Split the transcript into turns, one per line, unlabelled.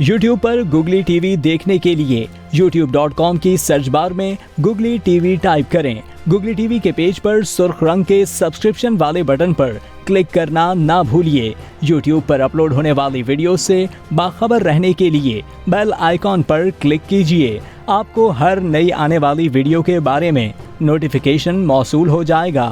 YouTube पर googly TV देखने के लिए youtube.com की सर्च बार में गुगली टीवी टाइप करें। गुगली टीवी के पेज पर सुर्ख रंग के सब्सक्रिप्शन वाले बटन पर क्लिक करना ना भूलिए। YouTube पर अपलोड होने वाली वीडियो से बाखबर रहने के लिए बेल आइकॉन पर क्लिक कीजिए। आपको हर नई आने वाली वीडियो के बारे में नोटिफिकेशन मौसूल हो जाएगा।